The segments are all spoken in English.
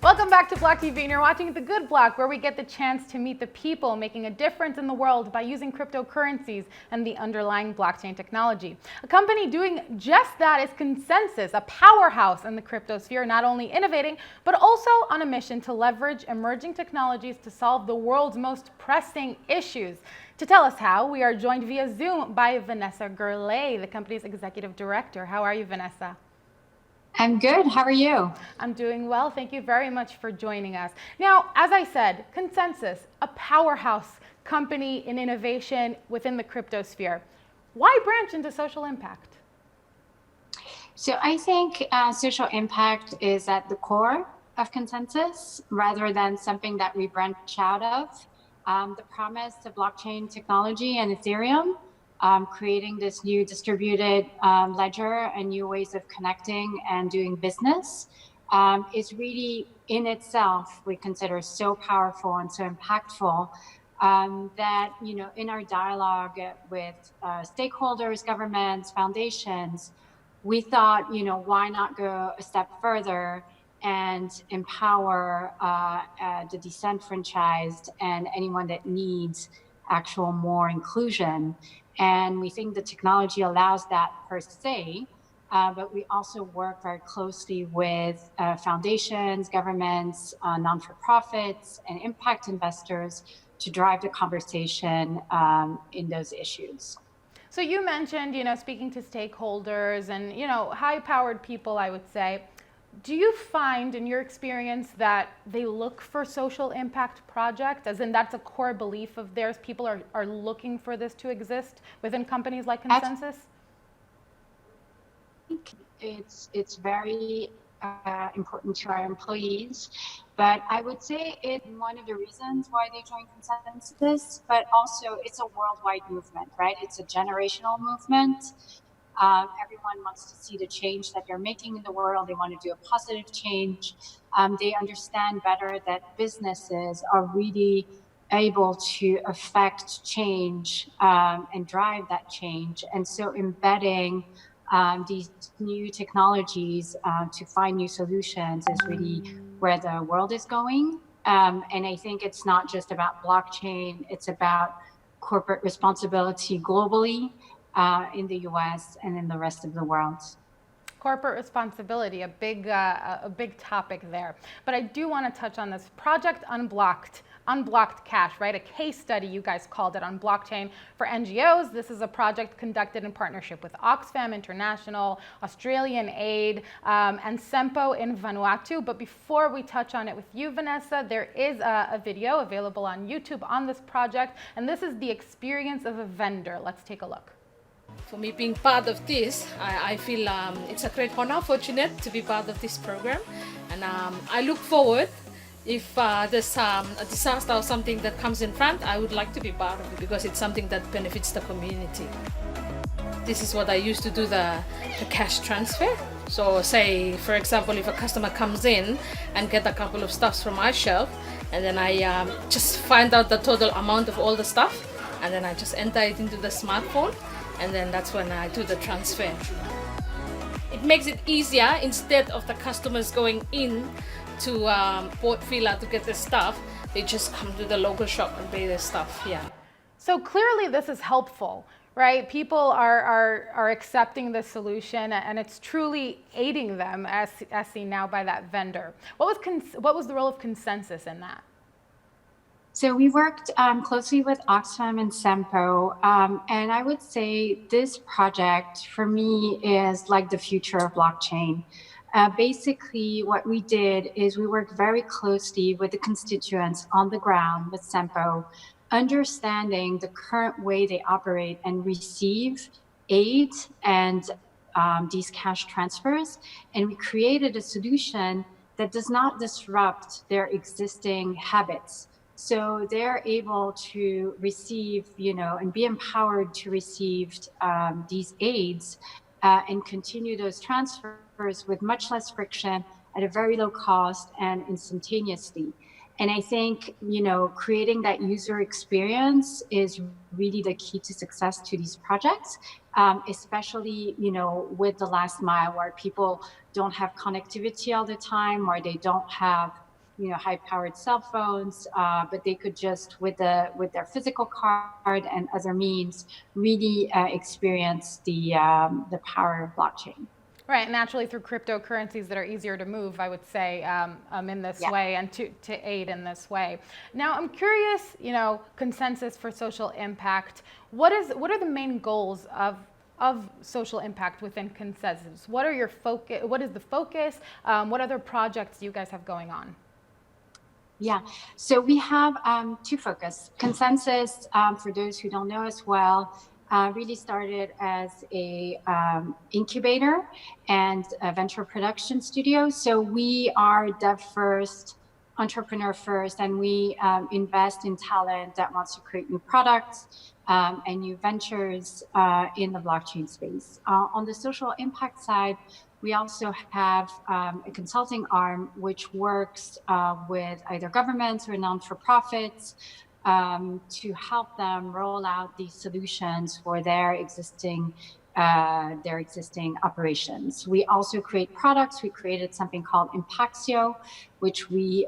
Welcome back to Block TV, and you're watching The Good Block, where we get the chance to meet the people making a difference in the world by using cryptocurrencies and the underlying blockchain technology. A company doing just that is ConsenSys, a powerhouse in the crypto sphere, not only innovating, but also on a mission to leverage emerging technologies to solve the world's most pressing issues. To tell us how, we are joined via Zoom by Vanessa Grellet, the company's executive director. How are you, Vanessa? I'm good. How are you? I'm doing well. Thank you very much for joining us. Now, as I said, ConsenSys, a powerhouse company in innovation within the crypto sphere. Why branch into social impact? So I think social impact is at the core of ConsenSys rather than something that we branch out of. The promise of blockchain technology and Ethereum, creating this new distributed ledger and new ways of connecting and doing business is really in itself, we consider so powerful and so impactful that, you know, in our dialogue with stakeholders, governments, foundations, we thought, you know, why not go a step further and empower the disenfranchised and anyone that needs actual more inclusion. And we think the technology allows that per se, but we also work very closely with foundations, governments, non-for-profits, and impact investors to drive the conversation in those issues. So you mentioned, speaking to stakeholders and, high-powered people, I would say. Do you find in your experience that they look for social impact projects, as in that's a core belief of theirs? People are looking for this to exist within companies like ConsenSys? I think it's very important to our employees, but I would say it's one of the reasons why they joined ConsenSys, but also it's a worldwide movement, right? It's a generational movement. Everyone wants to see the change that they're making in the world. They want to do a positive change. They understand better that businesses are really able to affect change and drive that change. And so embedding these new technologies to find new solutions is really where the world is going. And I think it's not just about blockchain, it's about corporate responsibility globally. In the US and in the rest of the world. Corporate responsibility, a big topic there. But I do want to touch on this Project Unblocked Cash, right? A case study, you guys called it, on blockchain for NGOs. This is a project conducted in partnership with Oxfam International, Australian Aid, and SEMPO in Vanuatu. But before we touch on it with you, Vanessa, there is a video available on YouTube on this project, and this is the experience of a vendor. Let's take a look. For me, being part of this, I feel it's a great honor, fortunate to be part of this program. And I look forward, if there's a disaster or something that comes in front, I would like to be part of it because it's something that benefits the community. This is what I used to do, the cash transfer. So say, for example, if a customer comes in and get a couple of stuffs from my shelf, and then I just find out the total amount of all the stuff, and then I just enter it into the smartphone, and then that's when I do the transfer. It makes it easier instead of the customers going in to Port Vila to get their stuff. They just come to the local shop and pay their stuff. Yeah. So clearly this is helpful, right? People are accepting the solution, and it's truly aiding them, as seen now by that vendor. What was the role of ConsenSys in that? So we worked closely with Oxfam and SEMPO, and I would say this project for me is like the future of blockchain. Basically, what we did is we worked very closely with the constituents on the ground with SEMPO, understanding the current way they operate and receive aid and these cash transfers, and we created a solution that does not disrupt their existing habits. So they're able to receive, and be empowered to receive these aids and continue those transfers with much less friction at a very low cost and instantaneously. And I think, creating that user experience is really the key to success to these projects, especially, with the last mile where people don't have connectivity all the time, or they don't have high-powered cell phones, but they could just with their physical card and other means really experience the power of blockchain. Right, naturally through cryptocurrencies that are easier to move, I would say, in this way, and to aid in this way. Now, I'm curious, ConsenSys for social impact. What are the main goals of social impact within ConsenSys? What is the focus? What other projects do you guys have going on? Yeah, so we have two focus. ConsenSys, for those who don't know as well, really started as a incubator and a venture production studio. So we are dev first, entrepreneur first, and we invest in talent that wants to create new products and new ventures in the blockchain space. On the social impact side, we also have a consulting arm which works with either governments or non-for-profits to help them roll out these solutions for their existing operations. We also create products. We created something called Impactio, which we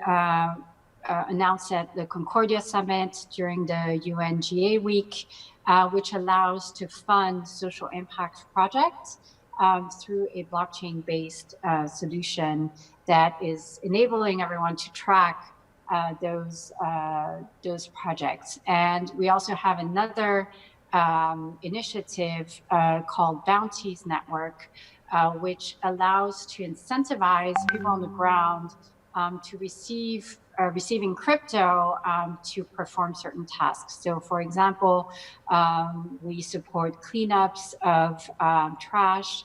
announced at the Concordia Summit during the UNGA week, which allows to fund social impact projects through a blockchain-based solution that is enabling everyone to track those projects. And we also have another initiative called Bounties Network, which allows to incentivize people on the ground to receiving crypto to perform certain tasks. So, for example, we support cleanups of trash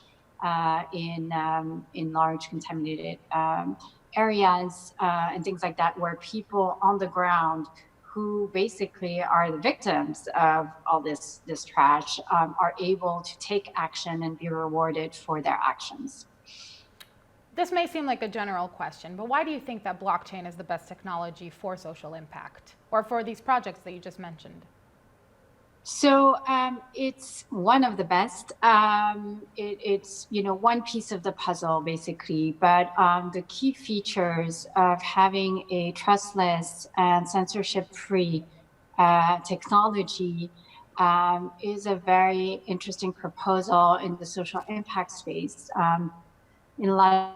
in large contaminated areas and things like that, where people on the ground who basically are the victims of all this trash are able to take action and be rewarded for their actions. This may seem like a general question, but why do you think that blockchain is the best technology for social impact, or for these projects that you just mentioned? So it's one of the best. It's one piece of the puzzle basically, but the key features of having a trustless and censorship-free technology is a very interesting proposal in the social impact space. In a lot of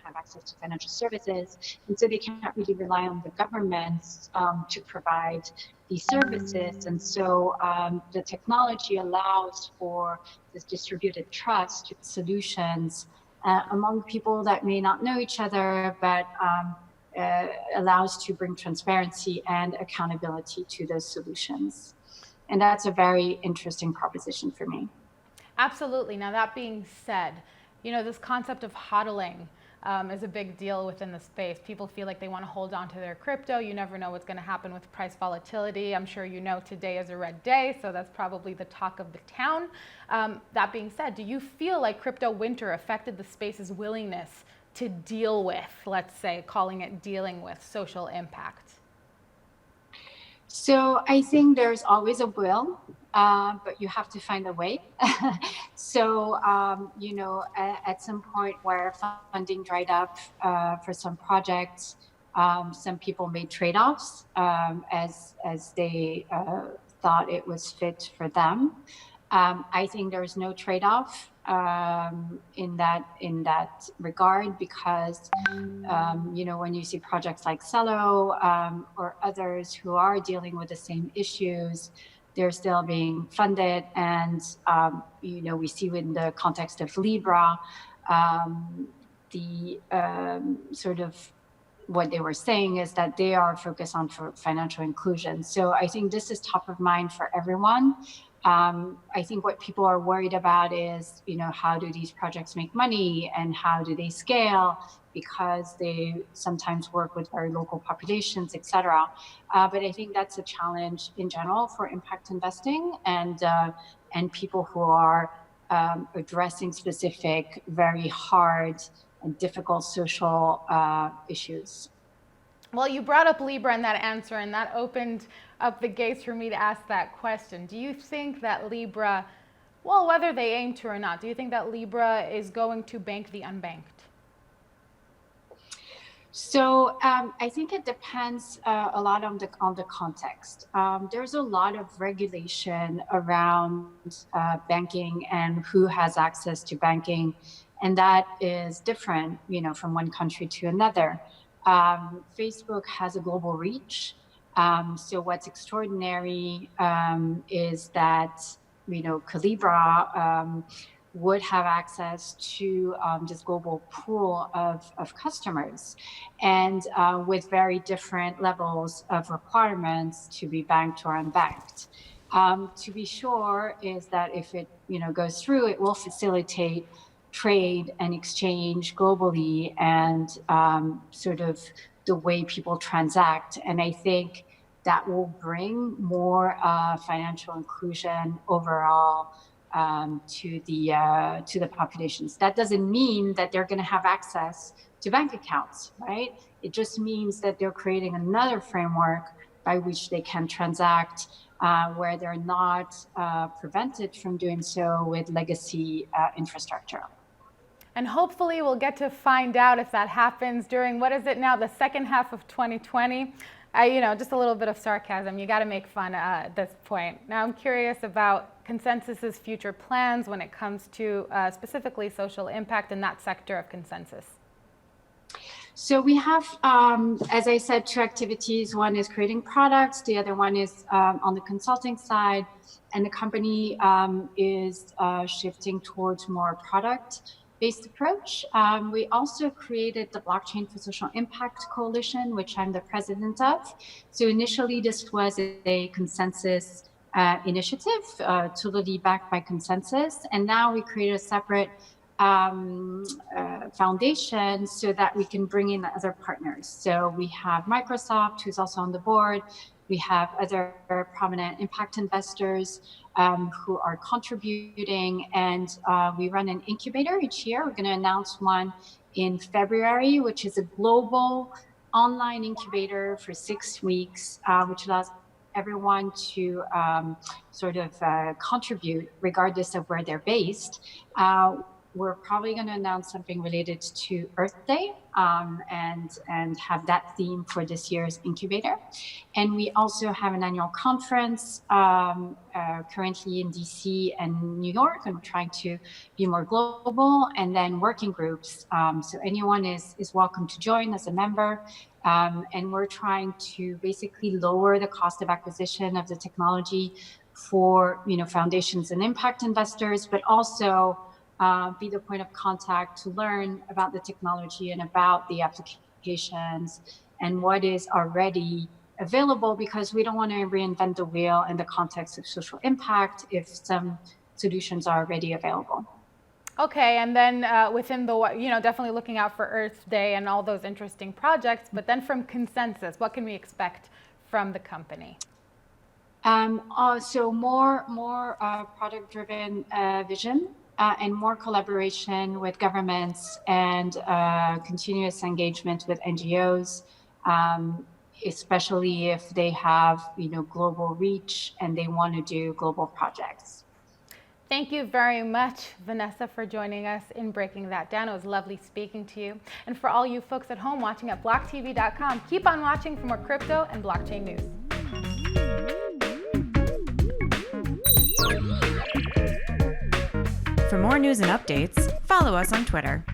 have access to financial services, and so they can't really rely on the governments to provide these services. And so the technology allows for this distributed trust solutions among people that may not know each other, but allows to bring transparency and accountability to those solutions. And that's a very interesting proposition for me. Absolutely. Now, that being said, this concept of hodling is a big deal within the space. People feel like they want to hold on to their crypto. You never know what's going to happen with price volatility. I'm sure today is a red day, so that's probably the talk of the town. That being said, do you feel like crypto winter affected the space's willingness to deal with, let's say, calling it dealing with social impact? So I think there's always a will, but you have to find a way. So, at some point where funding dried up for some projects, some people made trade-offs as they thought it was fit for them. I think there's no trade-off in that regard, because when you see projects like Cello or others who are dealing with the same issues, they're still being funded. And we see in the context of Libra the sort of what they were saying is that they are focused on financial inclusion. So I think this is top of mind for everyone. I think what people are worried about is, how do these projects make money and how do they scale, because they sometimes work with very local populations, et cetera. But I think that's a challenge in general for impact investing and people who are addressing specific, very hard and difficult social issues. Well, you brought up Libra in that answer, and that opened up the gates for me to ask that question. Do you think that Libra, well, whether they aim to or not, do you think that Libra is going to bank the unbanked? So I think it depends a lot on the context. There's a lot of regulation around banking and who has access to banking, and that is different, from one country to another. Facebook has a global reach. So what's extraordinary is that Calibra would have access to this global pool of customers, and with very different levels of requirements to be banked or unbanked. To be sure is that if it goes through, it will facilitate trade and exchange globally, and sort of the way people transact. And I think that will bring more financial inclusion overall to the populations. That doesn't mean that they're going to have access to bank accounts, right? It just means that they're creating another framework by which they can transact where they're not prevented from doing so with legacy infrastructure. And hopefully we'll get to find out if that happens during, what is it now, the second half of 2020. Just a little bit of sarcasm. You got to make fun at this point. Now I'm curious about ConsenSys's future plans when it comes to specifically social impact in that sector of ConsenSys. So we have, as I said, two activities. One is creating products. The other one is on the consulting side. And the company is shifting towards more product-based approach. We also created the Blockchain for Social Impact Coalition, which I'm the president of. So initially, this was a ConsenSys initiative, totally backed by ConsenSys. And now we created a separate foundation so that we can bring in other partners. So we have Microsoft, who's also on the board. We have other prominent impact investors who are contributing, and we run an incubator each year. We're going to announce one in February, which is a global online incubator for 6 weeks, which allows everyone to contribute regardless of where they're based. We're probably going to announce something related to Earth Day and have that theme for this year's incubator. And we also have an annual conference currently in DC and New York, and we're trying to be more global, and then working groups. So anyone is welcome to join as a member. And we're trying to basically lower the cost of acquisition of the technology for foundations and impact investors, but also be the point of contact to learn about the technology and about the applications and what is already available, because we don't want to reinvent the wheel in the context of social impact if some solutions are already available. Okay, and then within the, definitely looking out for Earth Day and all those interesting projects, but then from ConsenSys, what can we expect from the company? So more product-driven vision. And more collaboration with governments and continuous engagement with NGOs, especially if they have global reach and they want to do global projects. Thank you very much, Vanessa, for joining us in Breaking That Down. It was lovely speaking to you. And for all you folks at home watching at BLOCKTV.com, keep on watching for more crypto and blockchain news. For more news and updates, follow us on Twitter.